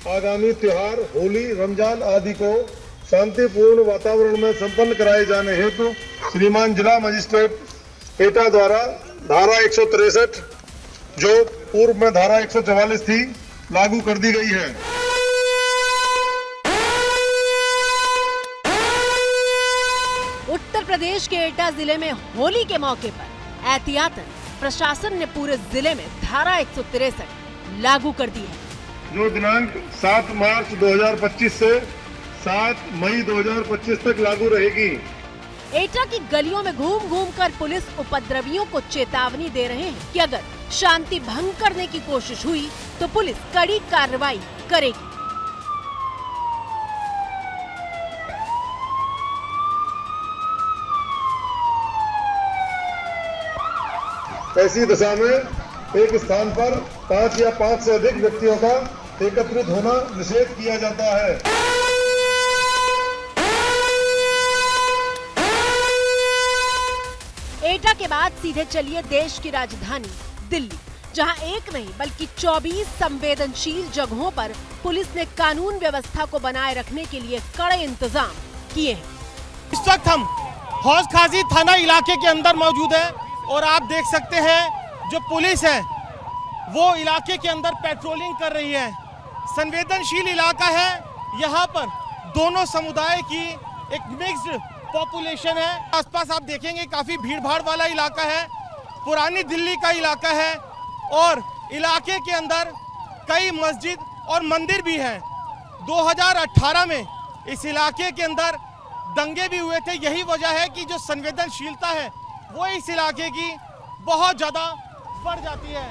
आगामी त्योहार होली, रमजान आदि को शांतिपूर्ण वातावरण में संपन्न कराए जाने हेतु श्रीमान जिला मजिस्ट्रेट एटा द्वारा धारा 163 जो पूर्व में धारा 144 थी लागू कर दी गई है। उत्तर प्रदेश के एटा जिले में होली के मौके पर एहतियातन प्रशासन ने पूरे जिले में धारा 163 लागू कर दी है, जो दिनांक 7 मार्च 2025 से 7 मई 2025 तक लागू रहेगी। एटा की गलियों में घूम घूम कर पुलिस उपद्रवियों को चेतावनी दे रहे हैं कि अगर शांति भंग करने की कोशिश हुई तो पुलिस कड़ी कार्रवाई करेगी। ऐसी दशा में एक स्थान पर 5 या 5 से अधिक व्यक्तियों का एकत्रित होना निषेध किया जाता है। एटा के बाद सीधे चलिए देश की राजधानी दिल्ली, जहां एक नहीं बल्कि 24 संवेदनशील जगहों पर पुलिस ने कानून व्यवस्था को बनाए रखने के लिए कड़े इंतजाम किए हैं। इस वक्त हम हौज खाजी थाना इलाके के अंदर मौजूद है और आप देख सकते हैं जो पुलिस है वो इलाके के अंदर पेट्रोलिंग कर रही है। संवेदनशील इलाका है, यहाँ पर दोनों समुदाय की एक मिक्स्ड पॉपुलेशन है। आसपास आप देखेंगे काफी भीड़ भाड़ वाला इलाका है, पुरानी दिल्ली का इलाका है और इलाके के अंदर कई मस्जिद और मंदिर भी हैं। 2018 में इस इलाके के अंदर दंगे भी हुए थे। यही वजह है कि जो संवेदनशीलता है वो इस इलाके की बहुत ज्यादा बढ़ जाती है।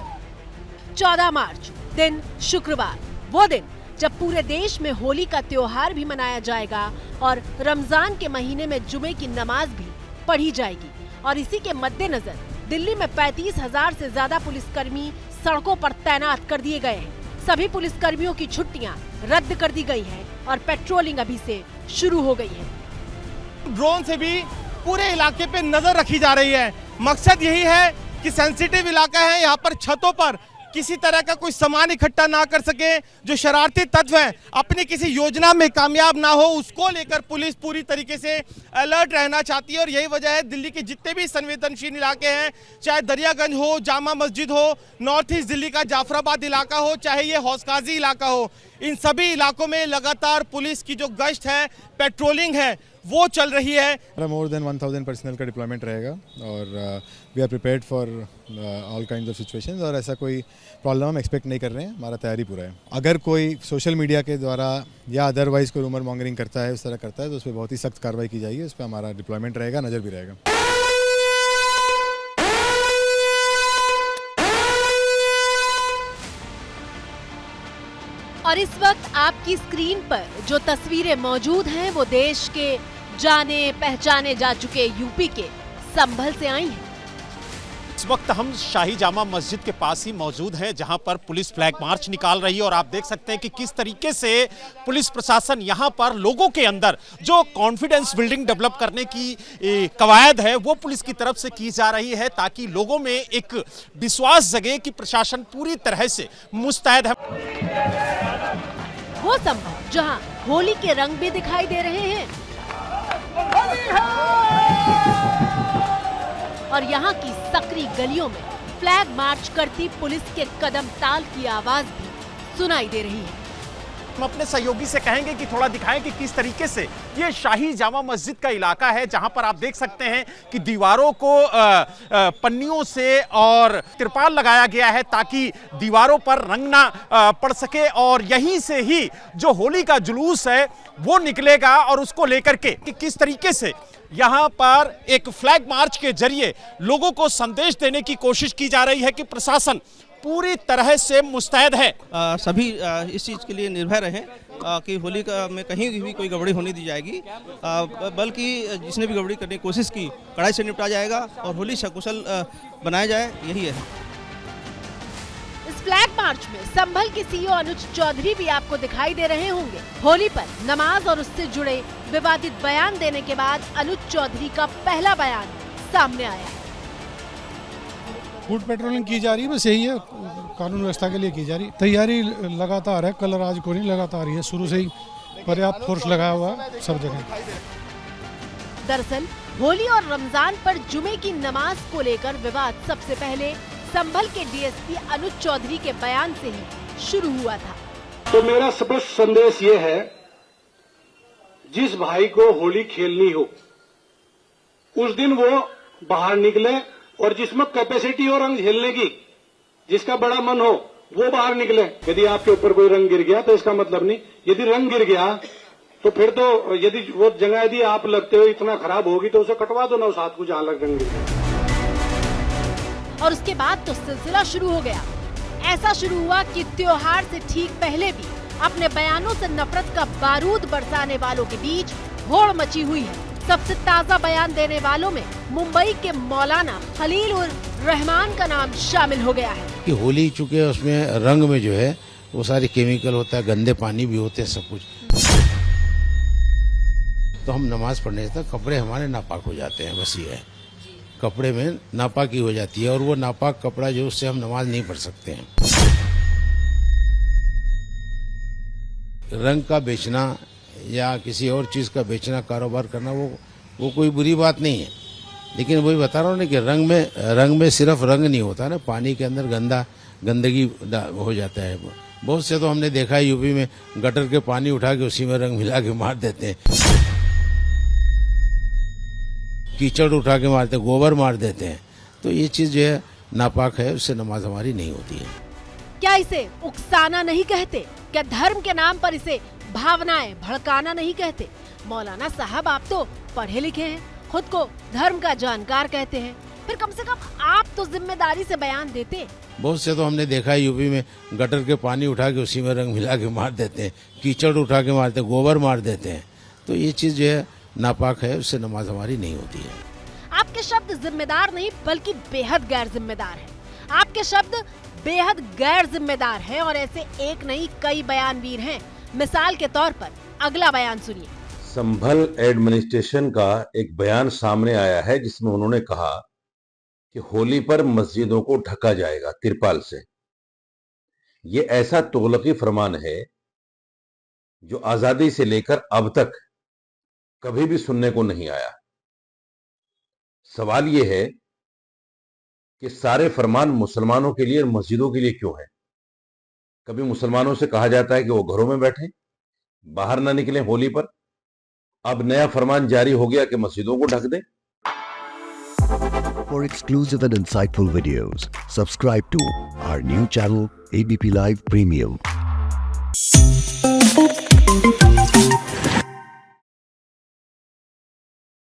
14 मार्च दिन शुक्रवार, वो दिन जब पूरे देश में होली का त्योहार भी मनाया जाएगा और रमजान के महीने में जुमे की नमाज भी पढ़ी जाएगी। और इसी के मद्देनजर दिल्ली में 35,000 से ज्यादा पुलिसकर्मी सड़कों पर तैनात कर दिए गए हैं। सभी पुलिसकर्मियों की छुट्टियां रद्द कर दी गई है और पेट्रोलिंग अभी से शुरू हो गई है। ड्रोन से भी पूरे इलाके पे नजर रखी जा रही है। मकसद यही है कि सेंसिटिव इलाका है, यहाँ पर छतों पर किसी तरह का कोई सामान इकट्ठा ना कर सके। जो शरारती तत्व हैं अपनी किसी योजना में कामयाब ना हो, उसको लेकर पुलिस पूरी तरीके से अलर्ट रहना चाहती है। और यही वजह है दिल्ली के जितने भी संवेदनशील इलाके हैं, चाहे दरियागंज हो, जामा मस्जिद हो, नॉर्थ ईस्ट दिल्ली का जाफराबाद इलाका हो, चाहे ये हौसकाजी इलाका हो, इन सभी इलाकों में लगातार पुलिस की जो गश्त है, पेट्रोलिंग है, वो चल रही है। मोर देन 1000 पर्सनल का डिप्लॉयमेंट रहेगा और we are prepared for all kind of situations और ऐसा कोई प्रॉब्लम हम एक्सपेक्ट नहीं कर रहे हैं। हमारा तैयारी पूरा है। अगर कोई सोशल मीडिया के द्वारा या अदरवाइज कोई रूमर मॉन्गरिंग करता है, उस तरह करता है, तो उस पर बहुत ही सख्त कार्रवाई की जाएगी। उस पर हमारा डिप्लॉयमेंट रहेगा, नज़र भी रहेगा। और इस वक्त आपकी स्क्रीन पर जो तस्वीरें मौजूद हैं वो देश के जाने पहचाने जा चुके यूपी के संभल से आई हैं। इस वक्त हम शाही जामा मस्जिद के पास ही मौजूद हैं, जहां पर पुलिस फ्लैग मार्च निकाल रही है और आप देख सकते हैं कि किस तरीके से पुलिस प्रशासन यहां पर लोगों के अंदर जो कॉन्फिडेंस बिल्डिंग डेवलप करने की कवायद है वो पुलिस की तरफ से की जा रही है, ताकि लोगों में एक विश्वास जगे कि प्रशासन पूरी तरह से मुस्तैद है। वो संभल जहां होली के रंग भी दिखाई दे रहे हैं और यहाँ की सकरी गलियों में फ्लैग मार्च करती पुलिस के कदम ताल की आवाज भी सुनाई दे रही है। हम अपने सहयोगी से कहेंगे कि थोड़ा दिखाएं कि किस तरीके से ये शाही जामा मस्जिद का इलाका है, जहां पर आप देख सकते हैं कि दीवारों को पन्नियों से और तिरपाल लगाया गया है ताकि दीवारों पर रंग ना पड़ सके। और यहीं से ही जो होली का जुलूस है वो निकलेगा और उसको लेकर के कि किस तरीके से यहाँ पर एक फ्लैग मार्च के जरिए लोगों को संदेश देने की कोशिश की जा रही है कि प्रशासन पूरी तरह से मुस्तैद है। सभी इस चीज़ के लिए निर्भय रहें कि होली में कहीं भी कोई गड़बड़ी होने दी जाएगी, बल्कि जिसने भी गड़बड़ी करने की कोशिश की कड़ाई से निपटा जाएगा और होली सकुशल बनाया जाए, यही है। इस फ्लैग मार्च में संभल के सीईओ अनुज चौधरी भी आपको दिखाई दे रहे होंगे। होली पर नमाज और उससे जुड़े विवादित बयान देने के बाद अनुज चौधरी का पहला बयान सामने आया है। फूड पेट्रोलिंग की जा रही है, बस यही है, कानून व्यवस्था के लिए की जा रही है। तैयारी लगातार है, कल और आज को नहीं, लगातार ही है, शुरू से ही पर्याप्त फोर्स लगाया हुआ है सब जगह। दरअसल होली और रमजान पर जुमे की नमाज को लेकर विवाद सबसे पहले संभल के डीएसपी अनुज चौधरी के बयान से ही शुरू हुआ था। तो मेरा स्पष्ट संदेश ये है, जिस भाई को होली खेलनी हो उस दिन वो बाहर निकले, और जिसमें कैपेसिटी हो रंग झेलने की, जिसका बड़ा मन हो वो बाहर निकले। यदि आपके ऊपर कोई रंग गिर गया तो इसका मतलब नहीं, यदि रंग गिर गया तो फिर तो यदि वो जगह यदि आप लगते हो इतना खराब होगी तो उसे कटवा दो ना उस हाथ को जहां लग रंग गिर गया। और उसके बाद तो सिलसिला शुरू हो गया। ऐसा शुरू हुआ कि त्योहार से ठीक पहले भी अपने बयानों से नफरत का बारूद बरसाने वालों के बीच होड़ मची हुई है। सबसे ताजा बयान देने वालों में मुंबई के मौलाना खलील उर रहमान का नाम शामिल हो गया है। कि होली चूंकि उसमें रंग में जो है वो सारी केमिकल होता है, गंदे पानी भी होते हैं, सब कुछ, तो हम नमाज पढ़ने तक कपड़े हमारे नापाक हो जाते हैं। बस ये है, कपड़े में नापाकी हो जाती है, और वो नापाक कपड़ा जो उससे हम नमाज नहीं पढ़ सकते हैं। रंग का बेचना या किसी और चीज का बेचना, कारोबार करना, वो कोई बुरी बात नहीं है, लेकिन वही बता रहा हूँ ना कि रंग में सिर्फ रंग नहीं होता ना, पानी के अंदर गंदगी हो जाता है। बहुत से तो हमने देखा है यूपी में गटर के पानी उठा के उसी में रंग मिला के मार देते हैं, कीचड़ उठा के मारते, गोबर मार देते हैं। तो ये चीज जो है नापाक है, उससे नमाज हमारी नहीं होती है। क्या इसे उकसाना नहीं कहते? क्या धर्म के नाम पर इसे भावनाएं भड़काना नहीं कहते? मौलाना साहब, आप तो पढ़े लिखे हैं, खुद को धर्म का जानकार कहते हैं, फिर कम से कम आप तो जिम्मेदारी से बयान देते। बहुत से तो हमने देखा है यूपी में गटर के पानी उठा के उसी में रंग मिला के मार देते हैं, कीचड़ उठा के मारते, गोबर मार देते हैं। तो ये चीज जो है नापाक है, उससे नमाज हमारी नहीं होती है। आपके शब्द जिम्मेदार नहीं बल्कि बेहद गैर जिम्मेदार है। आपके शब्द बेहद गैर जिम्मेदार हैं और ऐसे एक नहीं कई बयानवीर हैं। मिसाल के तौर पर अगला बयान सुनिए। संभल एडमिनिस्ट्रेशन का एक बयान सामने आया है जिसमें उन्होंने कहा कि होली पर मस्जिदों को ढका जाएगा तिरपाल से। ये ऐसा तोलकी फरमान है जो आजादी से लेकर अब तक कभी भी सुनने को नहीं आया। सवाल यह है कि सारे फरमान मुसलमानों के लिए और मस्जिदों के लिए क्यों है? कभी मुसलमानों से कहा जाता है कि वो घरों में बैठे, बाहर ना निकलें होली पर। अब नया फरमान जारी हो गया कि मस्जिदों को ढक दें। For exclusive and insightful videos, subscribe to our new channel ABP Live Premium.